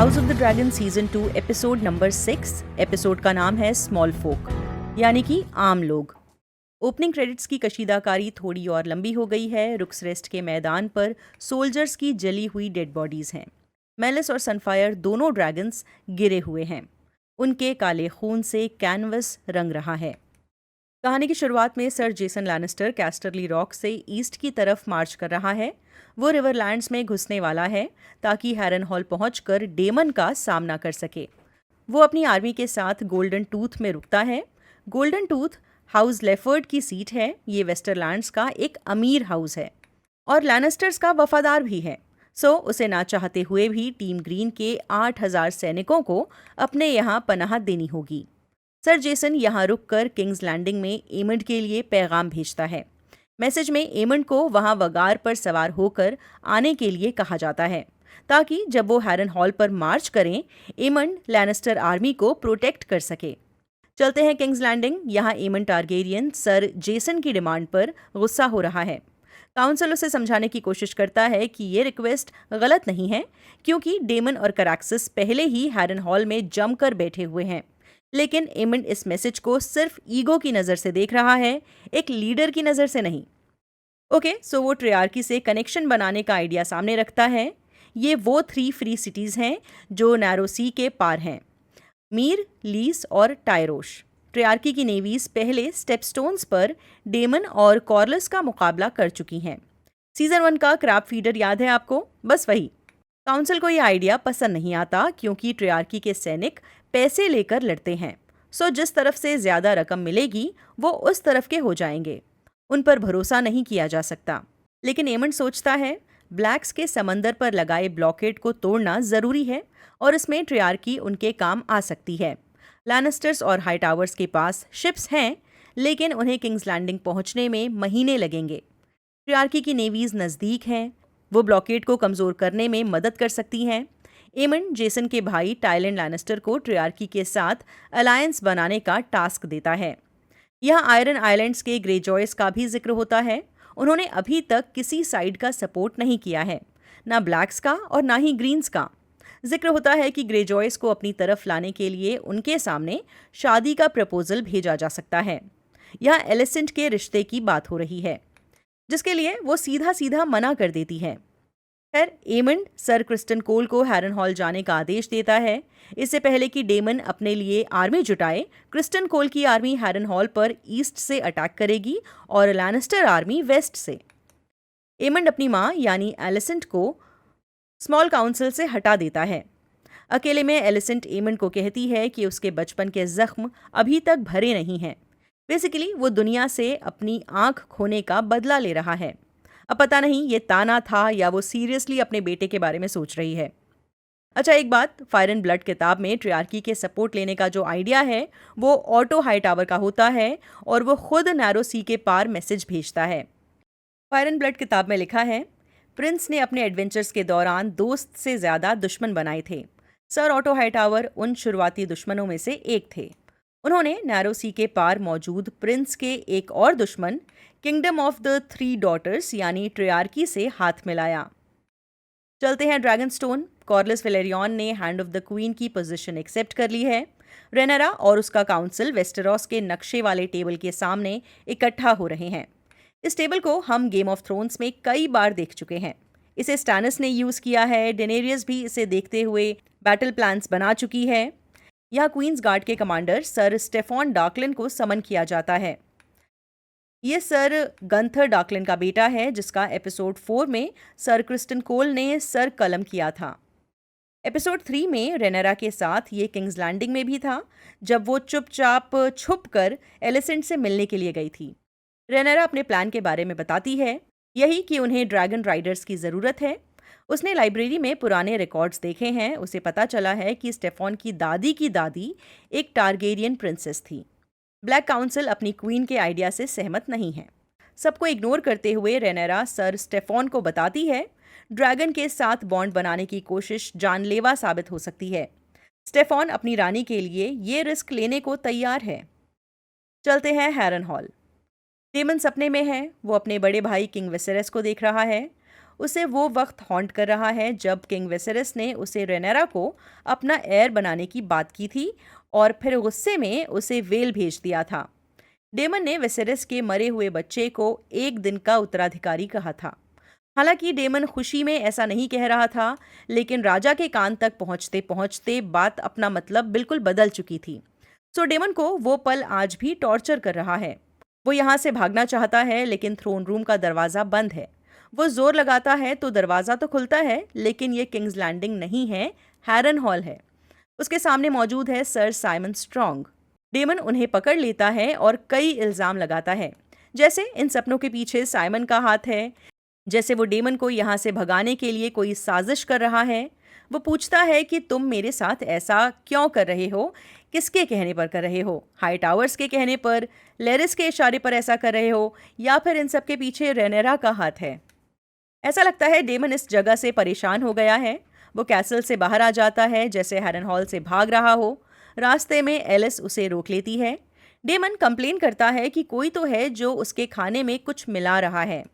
House of the dragon season 2 episode number 6। Episode का नाम है स्मॉल फोक, यानी कि आम लोग। ओपनिंग क्रेडिट्स की कशीदाकारी थोड़ी और लंबी हो गई है। रुक्सरेस्ट के मैदान पर सोल्जर्स की जली हुई डेड बॉडीज हैं। मेलिस और सनफायर दोनों ड्रैगन्स गिरे हुए हैं। उनके काले खून से कैनवस रंग रहा है। कहानी की शुरुआत में सर जेसन लैनिस्टर कैस्टरली रॉक से ईस्ट की तरफ मार्च कर रहा है। वो रिवरलैंड्स में घुसने वाला है ताकि हैरन हॉल पहुंचकर डेमन का सामना कर सके। वो अपनी आर्मी के साथ गोल्डन टूथ में रुकता है। गोल्डन टूथ हाउस लेफर्ड की सीट है। ये वेस्टरलैंड्स का एक अमीर हाउस है और लैनिस्टर्स का वफादार भी है। सो उसे ना चाहते हुए भी टीम ग्रीन के 8,000 सैनिकों को अपने यहाँ पनाह देनी होगी। सर जेसन यहाँ रुककर किंग्स लैंडिंग में एमंड के लिए पैगाम भेजता है। मैसेज में एमंड को वहाँ वगार पर सवार होकर आने के लिए कहा जाता है ताकि जब वो हैरन हॉल पर मार्च करें, एमंड लैनिस्टर आर्मी को प्रोटेक्ट कर सके। चलते हैं किंग्स लैंडिंग। यहाँ एमंड टारगेरियन सर जेसन की डिमांड पर गुस्सा हो रहा है। काउंसिल उसे समझाने की कोशिश करता है कि ये रिक्वेस्ट गलत नहीं है, क्योंकि डेमन और कराक्सिस पहले ही हैरन हॉल में जमकर बैठे हुए हैं। लेकिन एमंड इस मैसेज को सिर्फ ईगो की नज़र से देख रहा है, एक लीडर की नज़र से नहीं। ओके, सो वो ट्रियार्की से कनेक्शन बनाने का आइडिया सामने रखता है। ये वो 3 फ्री सिटीज़ हैं जो नैरो सी के पार हैं, मीर, लीस और टायरोश। ट्रियार्की की नेवीज पहले स्टेपस्टोन्स पर डेमन और कॉर्लस का मुकाबला कर चुकी हैं। सीजन 1 का क्रैब फीडर याद है आपको? बस वही। काउंसिल को यह आइडिया पसंद नहीं आता क्योंकि ट्रियार्की के सैनिक पैसे लेकर लड़ते हैं। सो जिस तरफ से ज्यादा रकम मिलेगी वो उस तरफ के हो जाएंगे। उन पर भरोसा नहीं किया जा सकता। लेकिन एमंड सोचता है ब्लैक्स के समंदर पर लगाए ब्लॉकेड को तोड़ना जरूरी है और इसमें ट्रियार्की उनके काम आ सकती है। लैनिस्टर्स और हाईटावर्स के पास शिप्स हैं, लेकिन उन्हें किंग्स लैंडिंग पहुंचने में महीने लगेंगे। ट्रियार्की की नेवीज नज़दीक हैं। वो ब्लॉकेड को कमज़ोर करने में मदद कर सकती हैं। एमंड जेसन के भाई टाइलन लैनिस्टर को ट्रियार्की के साथ अलायंस बनाने का टास्क देता है। यहाँ आयरन आइलैंड्स के ग्रेजॉयस का भी जिक्र होता है। उन्होंने अभी तक किसी साइड का सपोर्ट नहीं किया है, ना ब्लैक्स का और ना ही ग्रीन्स का। जिक्र होता है कि ग्रेजॉयस को अपनी तरफ लाने के लिए उनके सामने शादी का प्रपोजल भेजा जा सकता है। यहाँ एलिसेंट के रिश्ते की बात हो रही है, जिसके लिए वो सीधा सीधा मना कर देती है। खैर, एमंड सर क्रिस्टन कोल को हैरन हॉल जाने का आदेश देता है। इससे पहले कि डेमन अपने लिए आर्मी जुटाए, क्रिस्टन कोल की आर्मी हैरन हॉल पर ईस्ट से अटैक करेगी और लैनिस्टर आर्मी वेस्ट से। एमंड अपनी माँ यानी एलिसेंट को स्मॉल काउंसिल से हटा देता है। अकेले में एलिसेंट एमंड को कहती है कि उसके बचपन के जख्म अभी तक भरे नहीं हैं। बेसिकली वो दुनिया से अपनी आंख खोने का बदला ले रहा है। अब पता नहीं ये ताना था या वो सीरियसली अपने बेटे के बारे में सोच रही है। अच्छा, एक बात, फायर एंड ब्लड किताब में ट्रियार्की के सपोर्ट लेने का जो आइडिया है वो ऑटो हाईटावर का होता है और वो खुद नैरो सी के पार मैसेज भेजता है। फायर एंड ब्लड किताब में लिखा है, प्रिंस ने अपने एडवेंचर्स के दौरान दोस्त से ज्यादा दुश्मन बनाए थे। सर ऑटो हाईटावर उन शुरुआती दुश्मनों में से एक थे। उन्होंने नैरो सी के पार मौजूद प्रिंस के एक और दुश्मन किंगडम ऑफ द 3 डॉटर्स यानी ट्रियार्की से हाथ मिलाया। चलते हैं ड्रैगनस्टोन। कॉर्लिस वेलेरियन ने हैंड ऑफ द क्वीन की पोजीशन एक्सेप्ट कर ली है। रेनेरा और उसका काउंसिल वेस्टेरोस के नक्शे वाले टेबल के सामने इकट्ठा हो रहे हैं। इस टेबल को हम गेम ऑफ थ्रोन्स में कई बार देख चुके हैं। इसे स्टैनिस ने यूज़ किया है। डेनेरियस भी इसे देखते हुए बैटल प्लान्स बना चुकी है। यहाँ क्वींस गार्ड के कमांडर सर स्टेफॉन डार्कलिन को समन किया जाता है। ये सर गंथर डार्कलिन का बेटा है, जिसका एपिसोड 4 में सर क्रिस्टन कोल ने सर कलम किया था। एपिसोड 3 में रेनेरा के साथ ये किंग्स लैंडिंग में भी था, जब वो चुपचाप छुप कर एलिसेंट से मिलने के लिए गई थी। रेनेरा अपने प्लान के बारे में बताती है, यही कि उन्हें ड्रैगन राइडर्स की ज़रूरत है। उसने लाइब्रेरी में पुराने रिकॉर्ड्स देखे हैं। उसे पता चला है कि स्टेफॉन की दादी एक टारगेरियन प्रिंसेस थी। ब्लैक काउंसिल अपनी क्वीन के आइडिया से सहमत नहीं है। सबको इग्नोर करते हुए रेनेरा सर स्टेफॉन को बताती है, ड्रैगन के साथ बॉन्ड बनाने की कोशिश जानलेवा साबित हो सकती है। स्टेफॉन अपनी रानी के लिए ये रिस्क लेने को तैयार है। चलते हैं हैरन हॉल। डेमन सपने में है। वो अपने बड़े भाई किंग विसेरेस को देख रहा है। उसे वो वक्त हॉन्ट कर रहा है जब किंग वेसेरस ने उसे रेनेरा को अपना हेir बनाने की बात की थी और फिर गुस्से में उसे वेल भेज दिया था। डेमन ने वेसेरस के मरे हुए बच्चे को एक दिन का उत्तराधिकारी कहा था। हालांकि डेमन खुशी में ऐसा नहीं कह रहा था, लेकिन राजा के कान तक पहुंचते पहुंचते बात अपना मतलब बिल्कुल बदल चुकी थी। सो डेमन को वो पल आज भी टॉर्चर कर रहा है। वो यहाँ से भागना चाहता है, लेकिन थ्रोन रूम का दरवाज़ा बंद है। वो जोर लगाता है तो दरवाज़ा तो खुलता है, लेकिन ये किंग्स लैंडिंग नहीं है, हैरन हॉल है। उसके सामने मौजूद है सर साइमन स्ट्रॉन्ग। डेमन उन्हें पकड़ लेता है और कई इल्ज़ाम लगाता है, जैसे इन सपनों के पीछे साइमन का हाथ है, जैसे वो डेमन को यहाँ से भगाने के लिए कोई साजिश कर रहा है। वो पूछता है कि तुम मेरे साथ ऐसा क्यों कर रहे हो, किसके कहने पर कर रहे हो, हाई टावर्स के कहने पर, लेरिस के इशारे पर ऐसा कर रहे हो, या फिर इन सब के पीछे रेनेरा का हाथ है। ऐसा लगता है डेमन इस जगह से परेशान हो गया है। वो कैसल से बाहर आ जाता है जैसे हैरन हॉल से भाग रहा हो। रास्ते में एलिस उसे रोक लेती है। डेमन कंप्लेन करता है कि कोई तो है जो उसके खाने में कुछ मिला रहा है,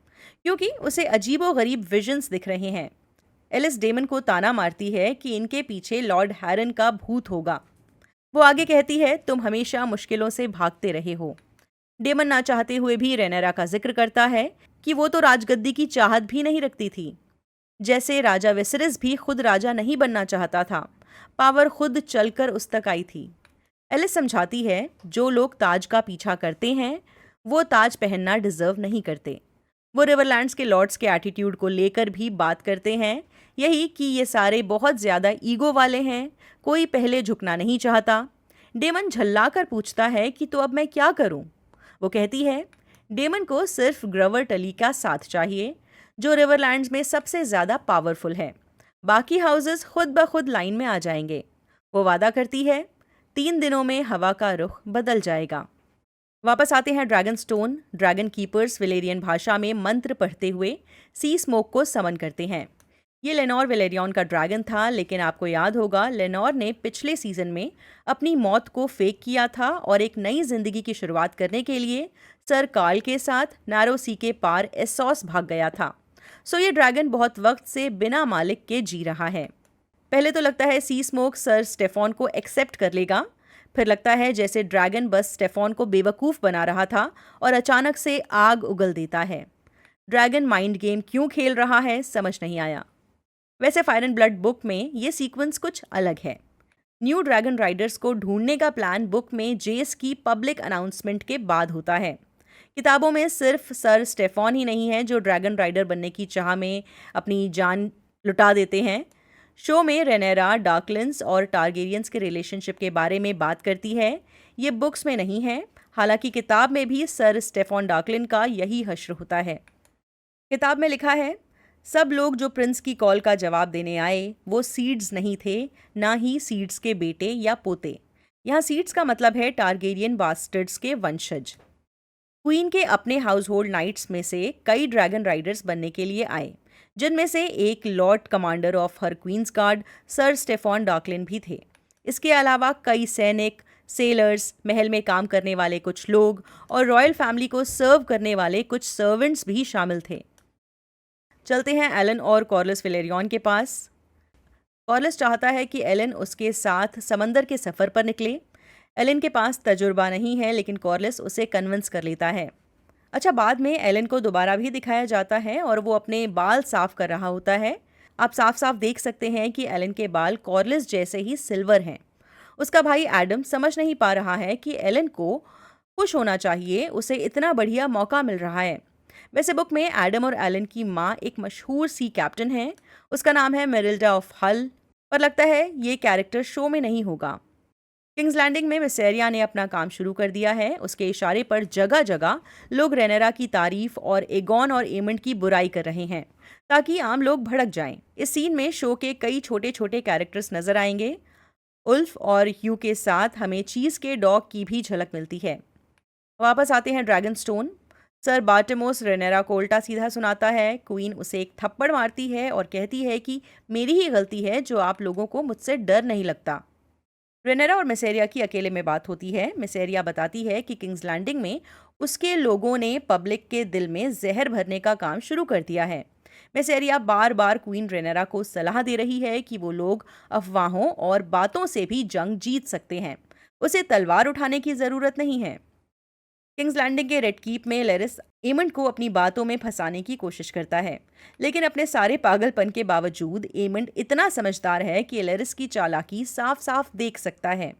क्योंकि उसे अजीबोगरीब विजन्स दिख रहे हैं। एलिस डेमन को ताना मारती है कि इनके पीछे लॉर्ड हैरन का भूत होगा। वो आगे कहती है, तुम हमेशा मुश्किलों से भागते रहे हो। डेमन ना चाहते हुए भी रेनेरा का जिक्र करता है कि वो तो राजगद्दी की चाहत भी नहीं रखती थी। जैसे राजा वेसेरस भी खुद राजा नहीं बनना चाहता था, पावर खुद चलकर उस तक आई थी। एलिस समझाती है, जो लोग ताज का पीछा करते हैं वो ताज पहनना डिजर्व नहीं करते। वो रिवरलैंड्स के लॉर्ड्स के एटीट्यूड को लेकर भी बात करते हैं, यही कि ये सारे बहुत ज़्यादा ईगो वाले हैं, कोई पहले झुकना नहीं चाहता। डेमन झल्ला कर पूछता है कि तो अब मैं क्या करूं? वो कहती है, डेमन को सिर्फ ग्रवर टली का साथ चाहिए, जो रिवरलैंड्स में सबसे ज़्यादा पावरफुल है। बाकी हाउसेस खुद ब खुद लाइन में आ जाएंगे। वो वादा करती है, 3 दिनों में हवा का रुख बदल जाएगा। वापस आते हैं dragon stone. Dragon keepers Valerian भाषा में मंत्र पढ़ते हुए सी स्मोक को समन करते हैं। ये लेनोर वेलेरियन का ड्रैगन था, लेकिन आपको याद होगा लेनोर ने पिछले सीजन में अपनी मौत को फेक किया था और एक नई जिंदगी की शुरुआत करने के लिए सर कार्ल के साथ नैरो सी के पार एसॉस भाग गया था। सो ये ड्रैगन बहुत वक्त से बिना मालिक के जी रहा है। पहले तो लगता है सी स्मोक सर स्टेफॉन को एक्सेप्ट कर लेगा, फिर लगता है जैसे ड्रैगन बस स्टेफॉन को बेवकूफ़ बना रहा था और अचानक से आग उगल देता है। ड्रैगन माइंड गेम क्यों खेल रहा है समझ नहीं आया। वैसे फायर एंड ब्लड बुक में ये सीक्वेंस कुछ अलग है। न्यू ड्रैगन राइडर्स को ढूंढने का प्लान बुक में जेस की पब्लिक अनाउंसमेंट के बाद होता है। किताबों में सिर्फ सर स्टेफॉन ही नहीं है जो ड्रैगन राइडर बनने की चाह में अपनी जान लुटा देते हैं। शो में रेनेरा, डार्कलिंस और टारगेरियंस के रिलेशनशिप के बारे में बात करती है। ये बुक्स में नहीं है, हालांकि किताब में भी सर स्टेफॉन डार्कलिन का यही हश्र होता है। किताब में लिखा है, सब लोग जो प्रिंस की कॉल का जवाब देने आए वो सीड्स नहीं थे, ना ही सीड्स के बेटे या पोते। यहाँ सीड्स का मतलब है टारगेरियन बास्टर्ड्स के वंशज। क्वीन के अपने हाउस होल्ड नाइट्स में से कई ड्रैगन राइडर्स बनने के लिए आए, जिनमें से एक lord commander of her queen's guard sir Steffon Darklyn भी थे। इसके अलावा कई सैनिक, सेलर्स, महल में काम करने वाले कुछ लोग और रॉयल फैमिली को सर्व करने वाले कुछ सर्वेंट्स भी शामिल थे। चलते हैं एलन और कॉर्लिस वेलेरियन के पास। कॉर्लिस चाहता है कि एलन उसके साथ समंदर के सफ़र पर निकले। एलन के पास तजुर्बा नहीं है, लेकिन कॉर्लिस उसे कन्विंस कर लेता है। अच्छा, बाद में एलन को दोबारा भी दिखाया जाता है और वो अपने बाल साफ कर रहा होता है। आप साफ साफ देख सकते हैं कि एलन के बाल कॉर्लिस जैसे ही सिल्वर हैं। उसका भाई एडम समझ नहीं पा रहा है कि एलन को खुश होना चाहिए, उसे इतना बढ़िया मौका मिल रहा है। वैसे बुक में एडम और एलन की माँ एक मशहूर सी कैप्टन है, उसका नाम है मेरिल्डा ऑफ हल, पर लगता है ये कैरेक्टर शो में नहीं होगा। किंग्स लैंडिंग में विसेरिया ने अपना काम शुरू कर दिया है। उसके इशारे पर जगह जगह लोग रेनेरा की तारीफ और एगॉन और एमंड की बुराई कर रहे हैं ताकि आम लोग भड़क जाएं। इस सीन में शो के कई छोटे छोटे कैरेक्टर्स नजर आएंगे। उल्फ और ह्यू के साथ हमें चीज़ के डॉग की भी झलक मिलती है। वापस आते हैं ड्रैगन स्टोन। सर बार्टेमोस रेनेरा को उल्टा सीधा सुनाता है। क्वीन उसे एक थप्पड़ मारती है और कहती है कि मेरी ही गलती है जो आप लोगों को मुझसे डर नहीं लगता। रेनेरा और मिसेरिया की अकेले में बात होती है। मिसेरिया बताती है कि किंग्स लैंडिंग में उसके लोगों ने पब्लिक के दिल में जहर भरने का काम शुरू कर दिया है। मैसेरिया बार बार क्वीन रेनेरा को सलाह दे रही है कि वो लोग अफवाहों और बातों से भी जंग जीत सकते हैं। उसे तलवार उठाने की जरूरत नहीं है। किंग्स लैंडिंग के रेड कीप में लेरिस एमंड को अपनी बातों में फंसाने की कोशिश करता है, लेकिन अपने सारे पागलपन के बावजूद एमंड इतना समझदार है कि लेरिस की चालाकी साफ साफ देख सकता है।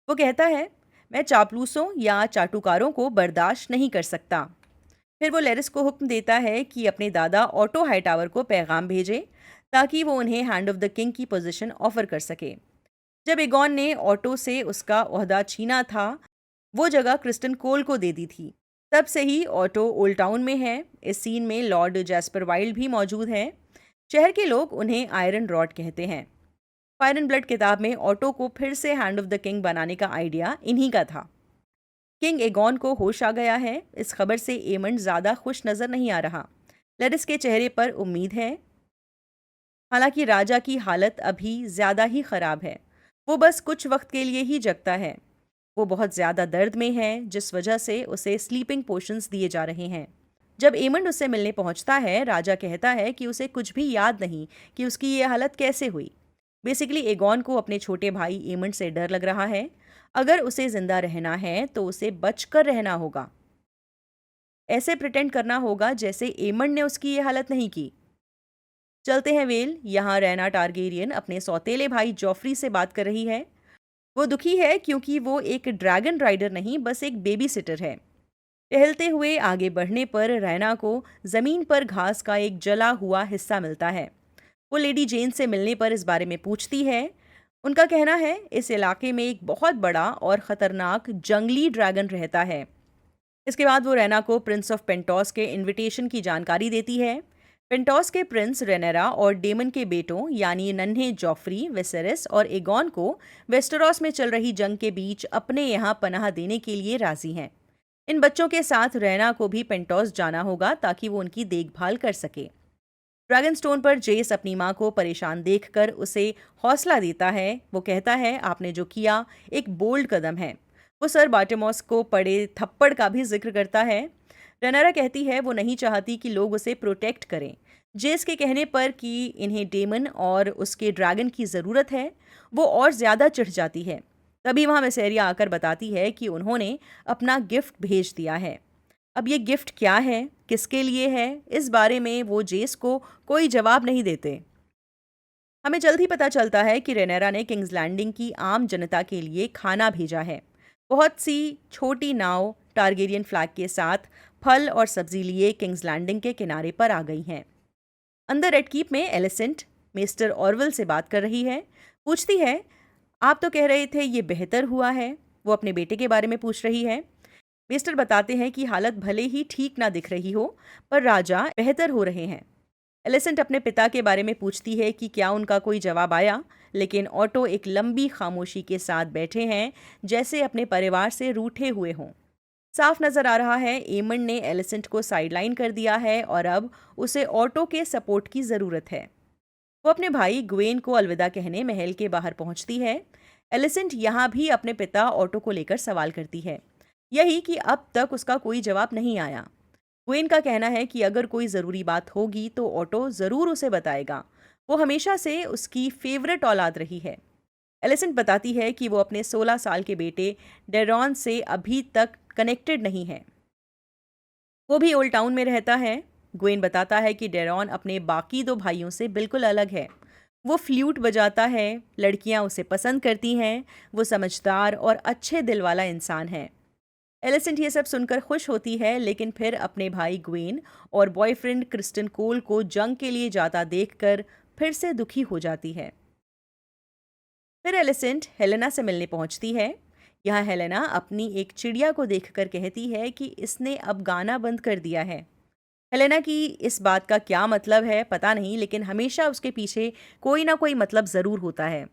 वो कहता है, मैं चापलूसों या चाटुकारों को बर्दाश्त नहीं कर सकता। फिर वो लेरिस को हुक्म देता है कि अपने दादा ऑटो हाईटावर को पैगाम भेजे ताकि वो उन्हें हैंड ऑफ द किंग की पोजीशन ऑफर कर सके। जब एगॉन ने ऑटो से उसका ओहदा छीना था, वो जगह क्रिस्टन कोल को दे दी थी। तब से ही ऑटो ओल्ड टाउन में है। इस सीन में लॉर्ड जैस्पर वाइल्ड भी मौजूद है। शहर के लोग उन्हें आयरन रॉड कहते हैं। फायर एंड ब्लड किताब में ऑटो को फिर से हैंड ऑफ द किंग बनाने का आइडिया इन्हीं का था। किंग एगॉन को होश आ गया है। इस खबर से एमंड ज्यादा खुश नजर नहीं आ रहा। लेरिस के चेहरे पर उम्मीद है, हालांकि राजा की हालत अभी ज्यादा ही खराब है। वो बस कुछ वक्त के लिए ही जगता है। वो बहुत ज्यादा दर्द में है, जिस वजह से उसे स्लीपिंग पोशंस दिए जा रहे हैं। जब एमंड उससे मिलने पहुंचता है, राजा कहता है कि उसे कुछ भी याद नहीं कि उसकी ये हालत कैसे हुई। बेसिकली एगॉन को अपने छोटे भाई एमंड से डर लग रहा है। अगर उसे जिंदा रहना है तो उसे बचकर रहना होगा। ऐसे प्रिटेंड करना होगा जैसे एमंड ने उसकी ये हालत नहीं की। चलते हैं वेल। यहाँ रैना टारगेरियन अपने सौतेले भाई जॉफ्री से बात कर रही है। वो दुखी है क्योंकि वो एक ड्रैगन राइडर नहीं, बस एक बेबी सिटर है। टहलते हुए आगे बढ़ने पर रैना को जमीन पर घास का एक जला हुआ हिस्सा मिलता है। वो लेडी जेन से मिलने पर इस बारे में पूछती है। उनका कहना है इस इलाके में एक बहुत बड़ा और खतरनाक जंगली ड्रैगन रहता है। इसके बाद वो रैना को प्रिंस ऑफ पेंटॉस के इनविटेशन की जानकारी देती है। पेंटॉस के प्रिंस रेनेरा और डेमन के बेटों यानी नन्हे जॉफ्री, विसेरिस और एगॉन को वेस्टरॉस में चल रही जंग के बीच अपने यहाँ पनाह देने के लिए राजी हैं। इन बच्चों के साथ रैना को भी पेंटॉस जाना होगा ताकि वो उनकी देखभाल कर सके। ड्रैगन स्टोन पर जेस अपनी माँ को परेशान देखकर उसे हौसला देता है। वो कहता है, आपने जो किया एक बोल्ड कदम है। वो सर बार्टिमॉस को पड़े थप्पड़ का भी जिक्र करता है। रेनेरा कहती है वो नहीं चाहती कि लोग उसे प्रोटेक्ट करें। जेस के कहने पर कि इन्हें डेमन और उसके ड्रैगन की ज़रूरत है, वो और ज़्यादा चिढ़ जाती है। तभी वहाँ मैसेरिया आकर बताती है कि उन्होंने अपना गिफ्ट भेज दिया है। अब ये गिफ्ट क्या है, किसके लिए है, इस बारे में वो जेस को कोई जवाब नहीं देते। हमें जल्द ही पता चलता है कि रेनेरा ने किंग्स लैंडिंग की आम जनता के लिए खाना भेजा है। बहुत सी छोटी नाव टारगेरियन फ्लैग के साथ फल और सब्जी लिए किंग्स लैंडिंग के किनारे पर आ गई हैं। अंदर रेड कीप में एलिसेंट मिस्टर ऑरवेल से बात कर रही है। पूछती है, आप तो कह रहे थे ये बेहतर हुआ है। वो अपने बेटे के बारे में पूछ रही है। मिस्टर बताते हैं कि हालत भले ही ठीक ना दिख रही हो, पर राजा बेहतर हो रहे हैं। एलिसेंट अपने पिता के बारे में पूछती है कि क्या उनका कोई जवाब आया, लेकिन ऑटो एक लंबी खामोशी के साथ बैठे हैं, जैसे अपने परिवार से रूठे हुए हों। साफ नजर आ रहा है एमंड ने एलिसेंट को साइडलाइन कर दिया है और अब उसे ऑटो के सपोर्ट की ज़रूरत है। वो अपने भाई ग्वेन को अलविदा कहने महल के बाहर पहुंचती है। एलिसेंट यहाँ भी अपने पिता ऑटो को लेकर सवाल करती है, यही कि अब तक उसका कोई जवाब नहीं आया। ग्वेन का कहना है कि अगर कोई ज़रूरी बात होगी तो ऑटो ज़रूर उसे बताएगा। वो हमेशा से उसकी फेवरेट औलाद रही है। एलिसेंट बताती है कि वो अपने 16 साल के बेटे डेरॉन से अभी तक कनेक्टेड नहीं है। वो भी ओल्ड टाउन में रहता है। ग्वेन बताता है कि डेरॉन अपने बाकी 2 भाइयों से बिल्कुल अलग है। वो फ्लूट बजाता है, लड़कियां उसे पसंद करती हैं, वो समझदार और अच्छे दिल वाला इंसान है। एलिसेंट ये सब सुनकर खुश होती है, लेकिन फिर अपने भाई ग्वेन और बॉयफ्रेंड क्रिस्टन कोल को जंग के लिए जाता देखकर फिर से दुखी हो जाती है। फिर एलिसेंट हेलेना से मिलने पहुंचती है। यहाँ हेलेना अपनी एक चिड़िया को देखकर कहती है कि इसने अब गाना बंद कर दिया है। हेलेना की इस बात का क्या मतलब है पता नहीं, लेकिन हमेशा उसके पीछे कोई ना कोई मतलब ज़रूर होता है।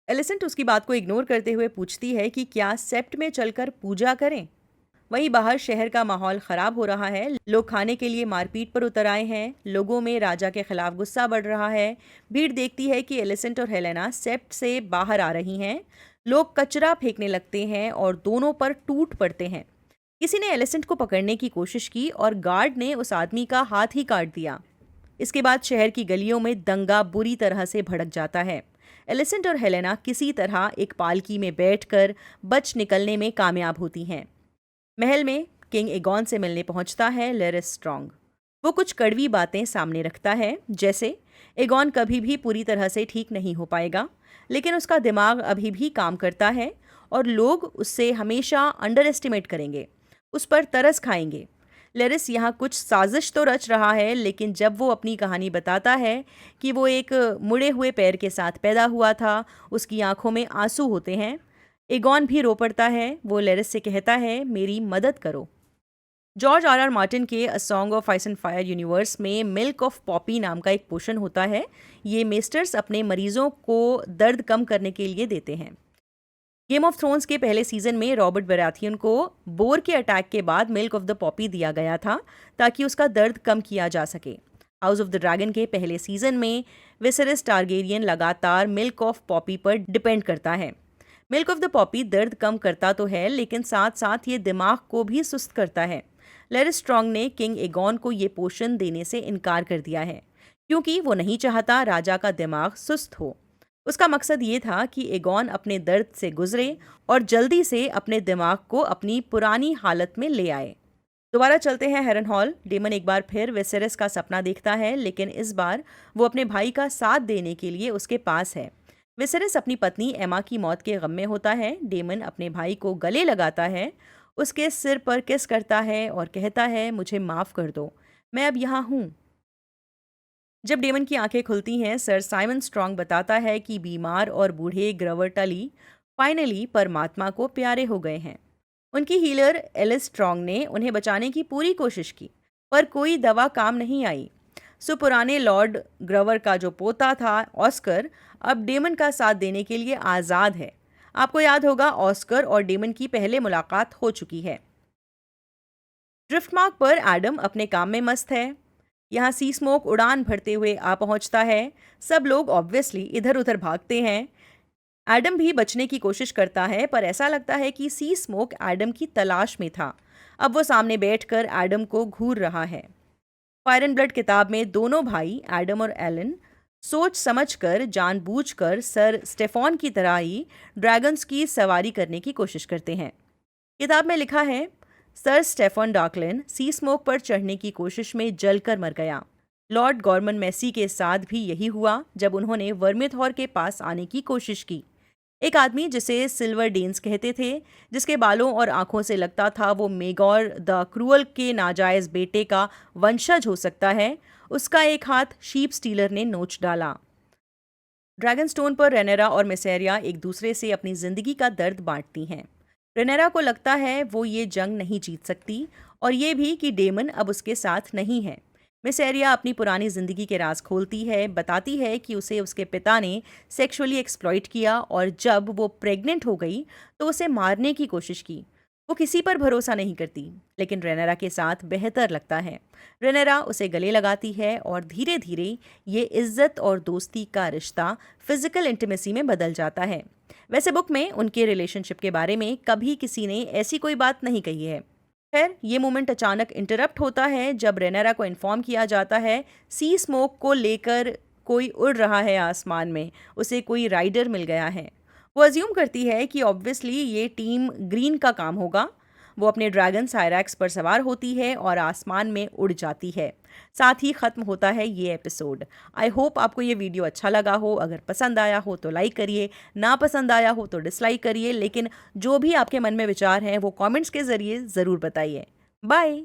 एलिसेंट उसकी बात को इग्नोर करते हुए पूछती है कि क्या सेप्ट में चलकर पूजा करें। वहीं बाहर शहर का माहौल खराब हो रहा है। लोग खाने के लिए मारपीट पर उतर आए हैं। लोगों में राजा के खिलाफ गुस्सा बढ़ रहा है। भीड़ देखती है कि एलिसेंट और हेलेना सेप्ट से बाहर आ रही हैं। लोग कचरा फेंकने लगते हैं और दोनों पर टूट पड़ते हैं। किसी ने एलिसेंट को पकड़ने की कोशिश की और गार्ड ने उस आदमी का हाथ ही काट दिया। इसके बाद शहर की गलियों में दंगा बुरी तरह से भड़क जाता है। एलिसेंट और हेलेना किसी तरह एक पालकी में बैठकर बच निकलने में कामयाब होती हैं। महल में किंग एगॉन से मिलने पहुंचता है लेरिस स्ट्रॉन्ग। वो कुछ कड़वी बातें सामने रखता है, जैसे एगॉन कभी भी पूरी तरह से ठीक नहीं हो पाएगा, लेकिन उसका दिमाग अभी भी काम करता है और लोग उससे हमेशा अंडर एस्टिमेट करेंगे, उस पर तरस खाएंगे। लेरिस यहाँ कुछ साजिश तो रच रहा है, लेकिन जब वो अपनी कहानी बताता है कि वो एक मुड़े हुए पैर के साथ पैदा हुआ था, उसकी आंखों में आंसू होते हैं। एगॉन भी रो पड़ता है। वो लेरिस से कहता है, मेरी मदद करो। जॉर्ज आर आर मार्टिन के a song of ice and fire universe में मिल्क ऑफ पॉपी नाम का एक पोशन होता है। ये मेस्टर्स अपने मरीजों को दर्द कम करने के लिए देते हैं। गेम ऑफ थ्रोन्स के पहले सीजन में रॉबर्ट बराथियन को बोर के अटैक के बाद मिल्क ऑफ द पॉपी दिया गया था ताकि उसका दर्द कम किया जा सके। हाउस ऑफ द ड्रैगन के पहले सीजन में विसेरिस टारगेरियन लगातार मिल्क ऑफ पॉपी पर डिपेंड करता है। मिल्क ऑफ द पॉपी दर्द कम करता तो है, लेकिन साथ साथ ये दिमाग को भी सुस्त करता है। लेरिस स्ट्रॉन्ग ने किंग एगॉन को ये पोषण देने से इनकार कर दिया है, क्योंकि वो नहीं चाहता राजा का दिमाग सुस्त हो। उसका मकसद ये था कि एगॉन अपने दर्द से गुजरे और जल्दी से अपने दिमाग को अपनी पुरानी हालत में ले आए। दोबारा चलते हैं हैरनहॉल। डेमन एक बार फिर विसेरिस का सपना देखता है, लेकिन इस बार वो अपने भाई का साथ देने के लिए उसके पास है। विसेरिस अपनी पत्नी एमा की मौत के गम में होता है। डेमन अपने भाई को गले लगाता है, उसके सिर पर किस करता है और कहता है, मुझे माफ़ कर दो, मैं अब यहाँ हूँ। जब डेमन की आंखें खुलती हैं, सर साइमन स्ट्रॉन्ग बताता है कि बीमार और बूढ़े ग्रवर टली फाइनली परमात्मा को प्यारे हो गए हैं। उनकी हीलर एलिस स्ट्रॉन्ग ने उन्हें बचाने की पूरी कोशिश की, पर कोई दवा काम नहीं आई। सो पुराने लॉर्ड ग्रवर का जो पोता था ऑस्कर, अब डेमन का साथ देने के लिए आज़ाद है। आपको याद होगा, ऑस्कर और डेमन की पहले मुलाकात हो चुकी है। ड्रिफ्टमार्क पर एडम अपने काम में मस्त है। यहाँ सी स्मोक उड़ान भरते हुए आ पहुंचता है। सब लोग ऑब्वियसली इधर उधर भागते हैं। एडम भी बचने की कोशिश करता है, पर ऐसा लगता है कि सी स्मोक एडम की तलाश में था। अब वो सामने बैठकर एडम को घूर रहा है। फायर एंड ब्लड किताब में दोनों भाई एडम और एलन सोच समझकर जानबूझकर सर स्टेफॉन की तरह ही ड्रैगन्स की सवारी करने की कोशिश करते हैं। किताब में लिखा है, सर स्टेफन डार्कलिन सी स्मोक पर चढ़ने की कोशिश में जलकर मर गया। लॉर्ड गॉर्मन मैसी के साथ भी यही हुआ जब उन्होंने वर्मिथॉर के पास आने की कोशिश की। एक आदमी जिसे सिल्वर डेन्स कहते थे, जिसके बालों और आंखों से लगता था वो मेगॉर द क्रूअल के नाजायज बेटे का वंशज हो सकता है, उसका एक हाथ शीप स्टीलर ने नोच डाला। ड्रैगनस्टोन पर रेनेरा और मिसेरिया एक दूसरे से अपनी जिंदगी का दर्द बांटती हैं। रेनेरा को लगता है वो ये जंग नहीं जीत सकती, और ये भी कि डेमन अब उसके साथ नहीं है। मिसेरिया अपनी पुरानी जिंदगी के राज खोलती है, बताती है कि उसे उसके पिता ने सेक्सुअली एक्सप्लॉइट किया और जब वो प्रेग्नेंट हो गई तो उसे मारने की कोशिश की। वो किसी पर भरोसा नहीं करती, लेकिन रेनेरा के साथ बेहतर लगता है। रेनेरा उसे गले लगाती है और धीरे धीरे ये इज्जत और दोस्ती का रिश्ता फिजिकल इंटीमेसी में बदल जाता है। वैसे बुक में उनके रिलेशनशिप के बारे में कभी किसी ने ऐसी कोई बात नहीं कही है। खैर, ये मोमेंट अचानक इंटरप्ट होता है जब रेनेरा को इन्फॉर्म किया जाता है सी स्मोक को लेकर कोई उड़ रहा है आसमान में, उसे कोई राइडर मिल गया है। वो अज्यूम करती है कि ऑब्वियसली ये टीम ग्रीन का काम होगा। वो अपने ड्रैगन साइरैक्स पर सवार होती है और आसमान में उड़ जाती है। साथ ही ख़त्म होता है ये एपिसोड। आई होप आपको ये वीडियो अच्छा लगा हो। अगर पसंद आया हो तो लाइक करिए, ना पसंद आया हो तो डिसलाइक करिए, लेकिन जो भी आपके मन में विचार हैं वो कमेंट्स के ज़रिए ज़रूर बताइए। बाय।